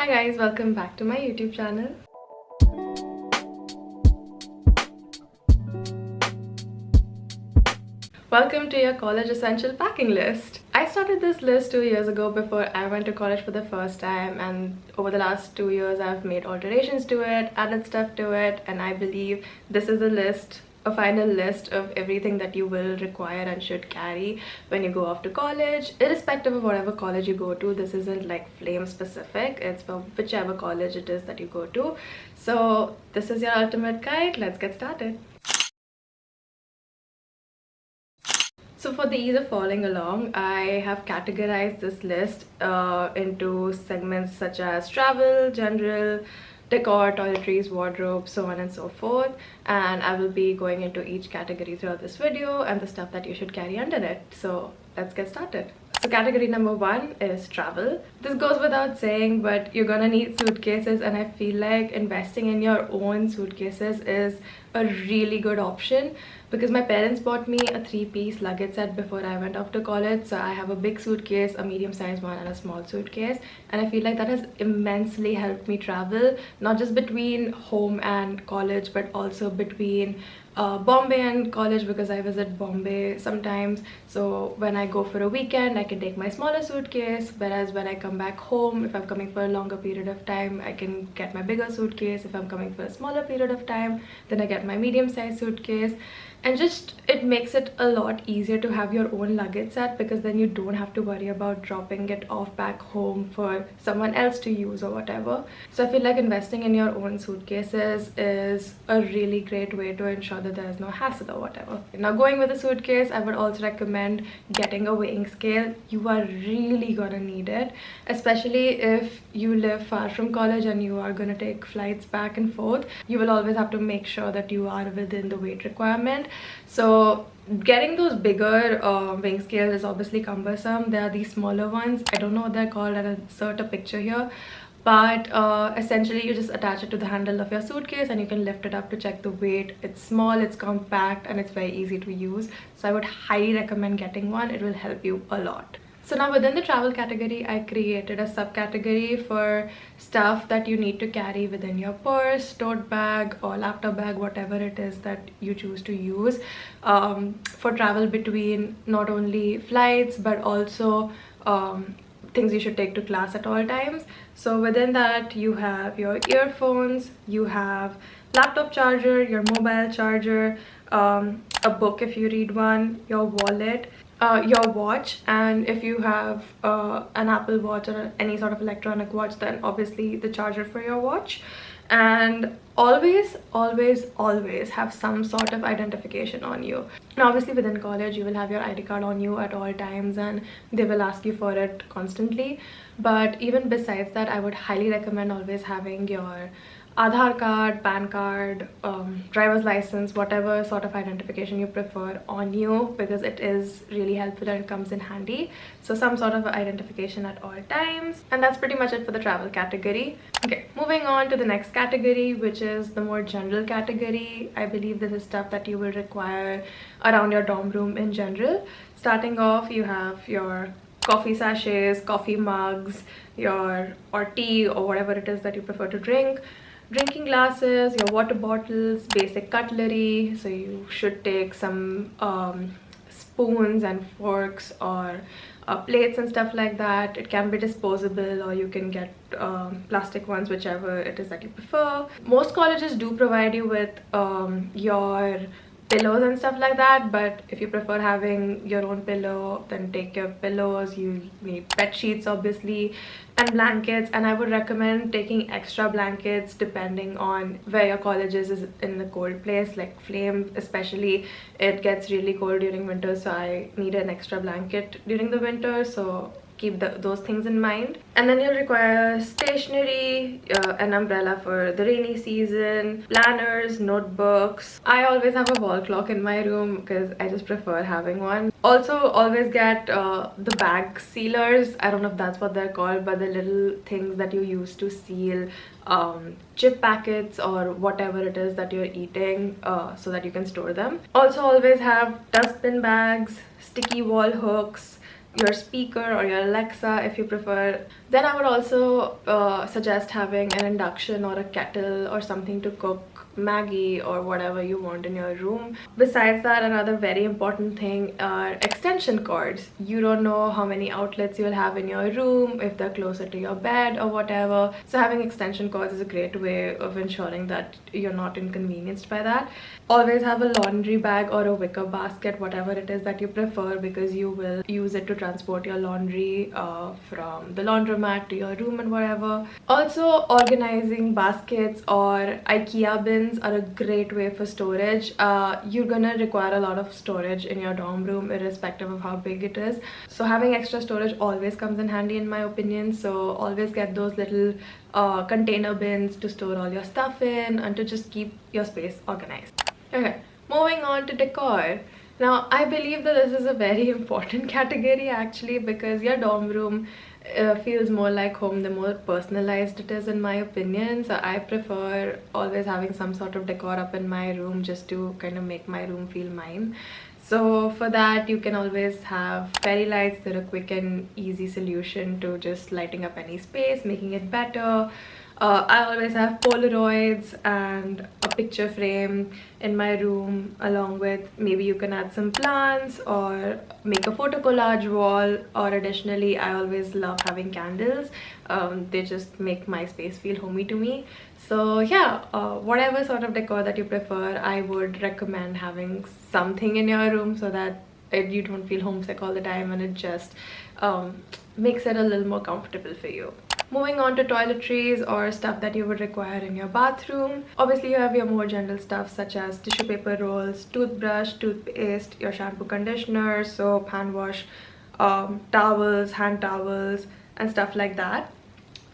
Hi guys, welcome back to my YouTube channel. Welcome to your college essential packing list. I started this list 2 years ago before I went to college for the first time, and over the last 2 years I've made alterations to it, added stuff to it, and I believe this is a final list of everything that you will require and should carry when you go off to college. Irrespective of whatever college you go to, this isn't like flame specific, it's for whichever college it is that you go to. So this is your ultimate guide. Let's get started. So for the ease of following along, I have categorized this list into segments such as travel, general, decor, toiletries, wardrobe, so on and so forth. And I will be going into each category throughout this video and the stuff that you should carry under it. So let's get started. So category number 1 is travel. This goes without saying, but you're gonna need suitcases, and I feel like investing in your own suitcases is a really good option because my parents bought me a 3-piece luggage set before I went off to college. So I have a big suitcase, a medium-sized one, and a small suitcase, and I feel like that has immensely helped me travel, not just between home and college but also between Bombay and college, because I visit Bombay sometimes. So when I go for a weekend, I can take my smaller suitcase, whereas when I come back home, if I'm coming for a longer period of time, I can get my bigger suitcase. If I'm coming for a smaller period of time, then I get my medium-sized suitcase. And just it makes it a lot easier to have your own luggage set, because then you don't have to worry about dropping it off back home for someone else to use or whatever. So I feel like investing in your own suitcases is a really great way to ensure that there is no hassle or whatever. Now, going with a suitcase, I would also recommend getting a weighing scale. You are really gonna need it, especially if you live far from college and you are gonna take flights back and forth. You will always have to make sure that you are within the weight requirement. So getting those bigger weighing scales is obviously cumbersome. There are these smaller ones, I don't know what they're called, I'll insert a picture here, but essentially you just attach it to the handle of your suitcase and you can lift it up to check the weight. It's small, it's compact, and it's very easy to use, so I would highly recommend getting one. It will help you a lot. So now within the travel category, I created a subcategory for stuff that you need to carry within your purse, tote bag, or laptop bag, whatever it is that you choose to use for travel between not only flights but also things you should take to class at all times. So within that, you have your earphones, you have laptop charger, your mobile charger, a book if you read one, your wallet, your watch, and if you have an Apple Watch or any sort of electronic watch, then obviously the charger for your watch. And always have some sort of identification on you. Now obviously within college you will have your ID card on you at all times and they will ask you for it constantly, but even besides that, I would highly recommend always having your Aadhaar card, PAN card, driver's license, whatever sort of identification you prefer on you, because it is really helpful and it comes in handy. So some sort of identification at all times. And that's pretty much it for the travel category. Okay, moving on to the next category, which is the more general category. I believe this is stuff that you will require around your dorm room in general. Starting off, you have your coffee sachets, coffee mugs, or tea or whatever it is that you prefer to drink, drinking glasses, your water bottles, basic cutlery. So you should take some spoons and forks or plates and stuff like that. It can be disposable or you can get plastic ones, whichever it is that you prefer. Most colleges do provide you with your pillows and stuff like that, but if you prefer having your own pillow, then take your pillows. You need bed sheets obviously, and blankets, and I would recommend taking extra blankets depending on where your college is in the cold place, like Flame especially. It gets really cold during winter, so I need an extra blanket during the winter, so keep those things in mind. And then you'll require stationery, an umbrella for the rainy season, planners, notebooks. I always have a wall clock in my room because I just prefer having one. Also always get the bag sealers. I don't know if that's what they're called, but the little things that you use to seal chip packets or whatever it is that you're eating, so that you can store them. Also always have dustbin bags, sticky wall hooks, your speaker or your Alexa if you prefer. Then I would also suggest having an induction or a kettle or something to cook Maggie or whatever you want in your room. Besides that, another very important thing are extension cords. You don't know how many outlets you'll have in your room, if they're closer to your bed or whatever. So having extension cords is a great way of ensuring that you're not inconvenienced by that. Always have a laundry bag or a wicker basket, whatever it is that you prefer, because you will use it to transport your laundry from the laundromat to your room and whatever. Also, organizing baskets or IKEA bins are a great way for storage. You're gonna require a lot of storage in your dorm room irrespective of how big it is, so having extra storage always comes in handy in my opinion. So always get those little container bins to store all your stuff in and to just keep your space organized. Okay, moving on to decor. Now, I believe that this is a very important category actually, because your dorm room feels more like home the more personalized it is, in my opinion. So I prefer always having some sort of decor up in my room just to kind of make my room feel mine. So for that, you can always have fairy lights. They're a quick and easy solution to just lighting up any space, making it better. I always have Polaroids and a picture frame in my room, along with maybe you can add some plants or make a photo collage wall. Or additionally, I always love having candles. They just make my space feel homey to me. So yeah, whatever sort of decor that you prefer, I would recommend having something in your room so that you don't feel homesick all the time, and it just makes it a little more comfortable for you. Moving on to toiletries or stuff that you would require in your bathroom. Obviously, you have your more general stuff such as tissue paper rolls, toothbrush, toothpaste, your shampoo, conditioner, soap, hand wash, towels, hand towels, and stuff like that.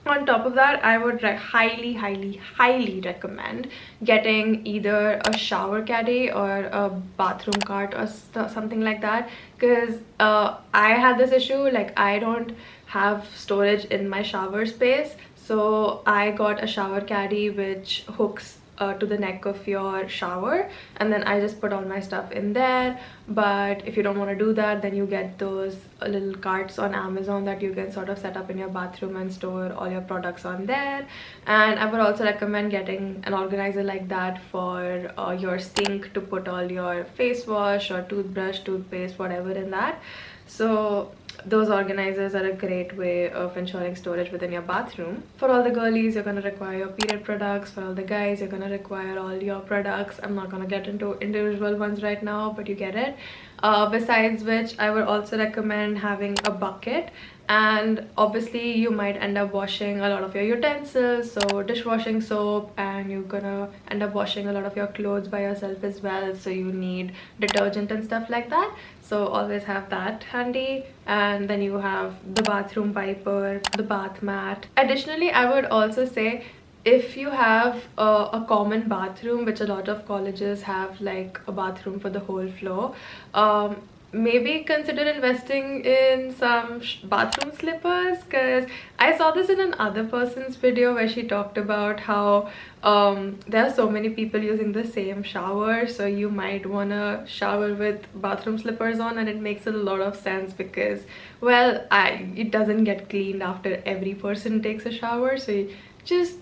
On top of that, I would highly recommend getting either a shower caddy or a bathroom cart or something like that, because I had this issue, like I don't have storage in my shower space. So I got a shower caddy which hooks to the neck of your shower, and then I just put all my stuff in there. But if you don't want to do that, then you get those little carts on Amazon that you can sort of set up in your bathroom and store all your products on there. And I would also recommend getting an organizer like that for your sink to put all your face wash or toothbrush, toothpaste, whatever in that. So those organizers are a great way of ensuring storage within your bathroom. For all the girlies, you're going to require your period products. For all the guys, you're going to require all your products. I'm not going to get into individual ones right now, but you get it. Besides which, I would also recommend having a bucket. And obviously you might end up washing a lot of your utensils, so dishwashing soap, and you're gonna end up washing a lot of your clothes by yourself as well, so you need detergent and stuff like that. So always have that handy. And then you have the bathroom wiper, the bath mat. Additionally, I would also say, if you have a common bathroom, which a lot of colleges have, like a bathroom for the whole floor, maybe consider investing in some bathroom slippers, because I saw this in another person's video where she talked about how there are so many people using the same shower, so you might want to shower with bathroom slippers on, and it makes a lot of sense because, well, it doesn't get cleaned after every person takes a shower. So you just,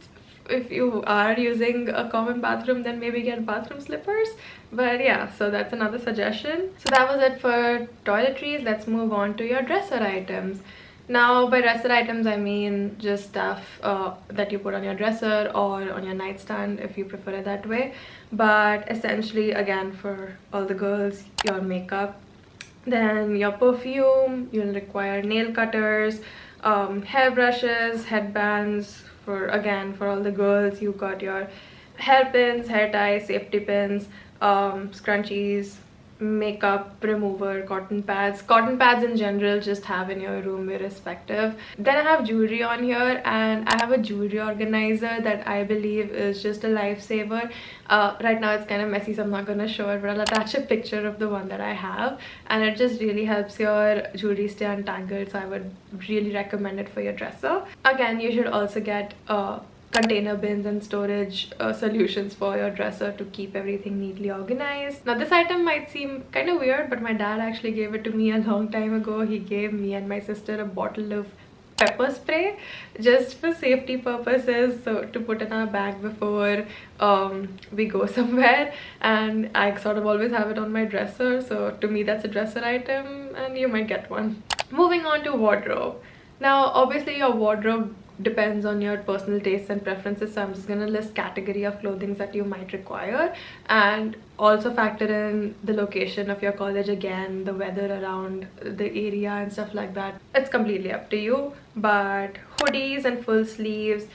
if you are using a common bathroom, then maybe get bathroom slippers. But yeah, so that's another suggestion. So that was it for toiletries. Let's move on to your dresser items. Now, by dresser items, I mean just stuff that you put on your dresser or on your nightstand if you prefer it that way. But essentially, again, for all the girls, your makeup, then your perfume. You'll require nail cutters, hair brushes, headbands. For all the girls, you got your hairpins, hair ties, safety pins, scrunchies, makeup remover, cotton pads in general, just have in your room irrespective. Then I have jewelry on here, and I have a jewelry organizer that I believe is just a lifesaver. Right now it's kind of messy, so I'm not gonna show it, but I'll attach a picture of the one that I have, and it just really helps your jewelry stay untangled. So I would really recommend it for your dresser. Again, you should also get a container bins and storage solutions for your dresser to keep everything neatly organized. Now this item might seem kind of weird, but my dad actually gave it to me a long time ago. He gave me and my sister a bottle of pepper spray just for safety purposes, so to put in our bag before we go somewhere, and I sort of always have it on my dresser, so to me that's a dresser item and you might get one. Moving on to wardrobe. Now obviously your wardrobe depends on your personal tastes and preferences, so I'm just gonna list category of clothing that you might require, and also factor in the location of your college, again the weather around the area and stuff like that. It's completely up to you, but hoodies and full sleeves,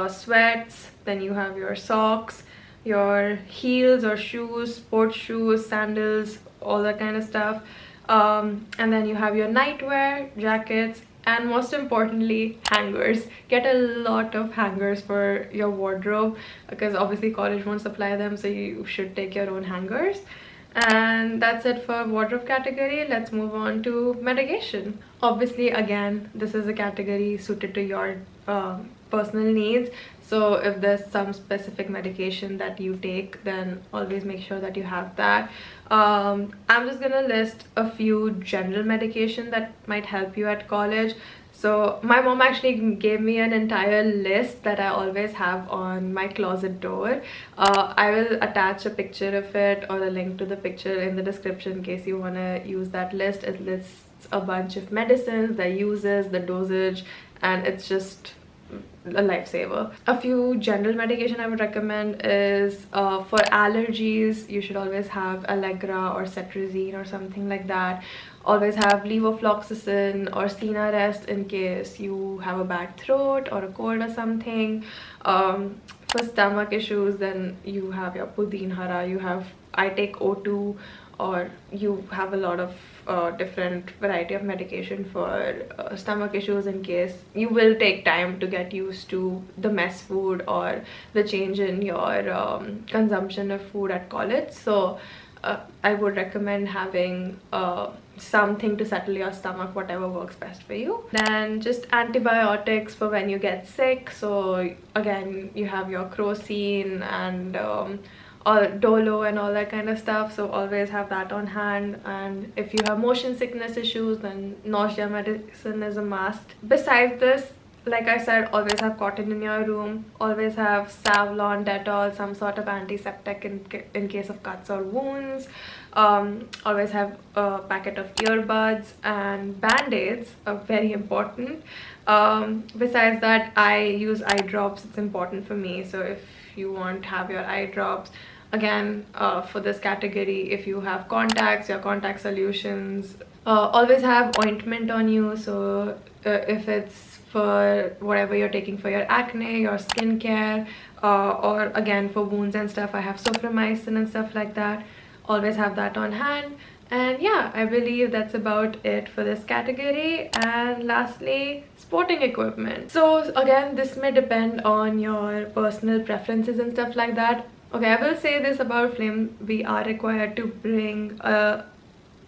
sweats, then you have your socks, your heels or shoes, sports shoes, sandals, all that kind of stuff, and then you have your nightwear, jackets, and most importantly hangers. Get a lot of hangers for your wardrobe because obviously college won't supply them, so you should take your own hangers. And that's it for wardrobe category. Let's move on to medication. Obviously again this is a category suited to your personal needs, so if there's some specific medication that you take, then always make sure that you have that. I'm just gonna list a few general medication that might help you at college. So my mom actually gave me an entire list that I always have on my closet door. I will attach a picture of it or a link to the picture in the description in case you want to use that list. It lists a bunch of medicines, the uses, the dosage, and it's just a lifesaver. A few general medication I would recommend is for allergies, you should always have Allegra or cetirizine or something like that. Always have levofloxacin or Sinarest in case you have a bad throat or a cold or something. For stomach issues, then you have your Pudin Hara, you have, I take O2, or you have a lot of different variety of medication for stomach issues in case you will take time to get used to the mess food or the change in your consumption of food at college. So I would recommend having something to settle your stomach, whatever works best for you. Then just antibiotics for when you get sick. So again, you have your crocin and or Dolo and all that kind of stuff, so always have that on hand. And if you have motion sickness issues, then nausea medicine is a must. Besides this, like I said, always have cotton in your room, always have Savlon, Dettol, some sort of antiseptic in case of cuts or wounds. Always have a packet of earbuds and band-aids, very important. Besides that, I use eye drops. It's important for me, so if you want to have your eye drops, again for this category, if you have contacts, your contact solutions, always have ointment on you. So if it's for whatever you're taking for your acne, your skincare, or again for wounds and stuff, I have soframycin and stuff like that. Always have that on hand. And yeah, I believe that's about it for this category. And lastly, sporting equipment. So again, this may depend on your personal preferences and stuff like that. Okay, I will say this about Flame: we are required to bring a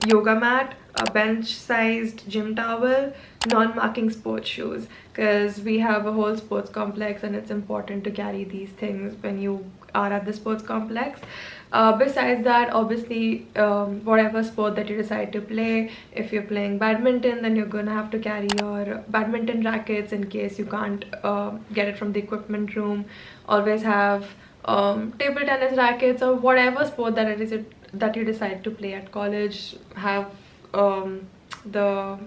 yoga mat, a bench-sized gym towel, non-marking sports shoes, because we have a whole sports complex and it's important to carry these things when you are at the sports complex. Besides that, obviously, whatever sport that you decide to play, if you're playing badminton, then you're gonna have to carry your badminton rackets in case you can't get it from the equipment room. Always have table tennis rackets, or whatever sport that it is that you decide to play at college, have the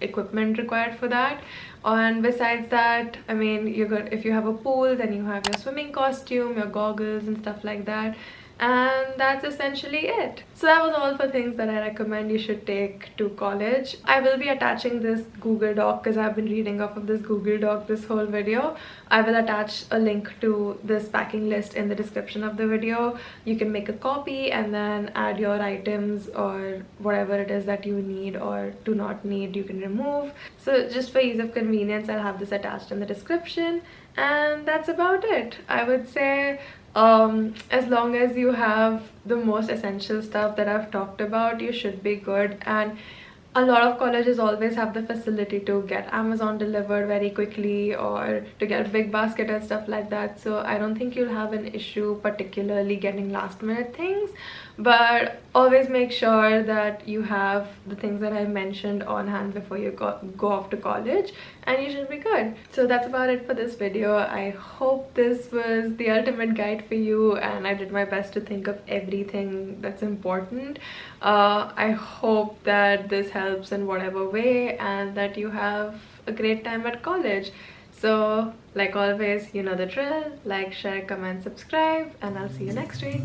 equipment required for that. And besides that, I mean, you're good if you have a pool, then you have your swimming costume, your goggles and stuff like that. And that's essentially it. So that was all for things that I recommend you should take to college. I will be attaching this Google Doc because I've been reading off of this Google Doc this whole video. I will attach a link to this packing list in the description of the video. You can make a copy and then add your items or whatever it is that you need or do not need, you can remove. So just for ease of convenience, I'll have this attached in the description. And that's about it. I would say as long as you have the most essential stuff that I've talked about, you should be good. And a lot of colleges always have the facility to get Amazon delivered very quickly or to get a big basket and stuff like that, so I don't think you'll have an issue particularly getting last minute things. But always make sure that you have the things that I mentioned on hand before you go off to college, and you should be good. So that's about it for this video. I hope this was the ultimate guide for you, and I did my best to think of everything that's important. I hope that this helps in whatever way and that you have a great time at college. So like always, you know the drill. Like, share, comment, subscribe, and I'll see you next week.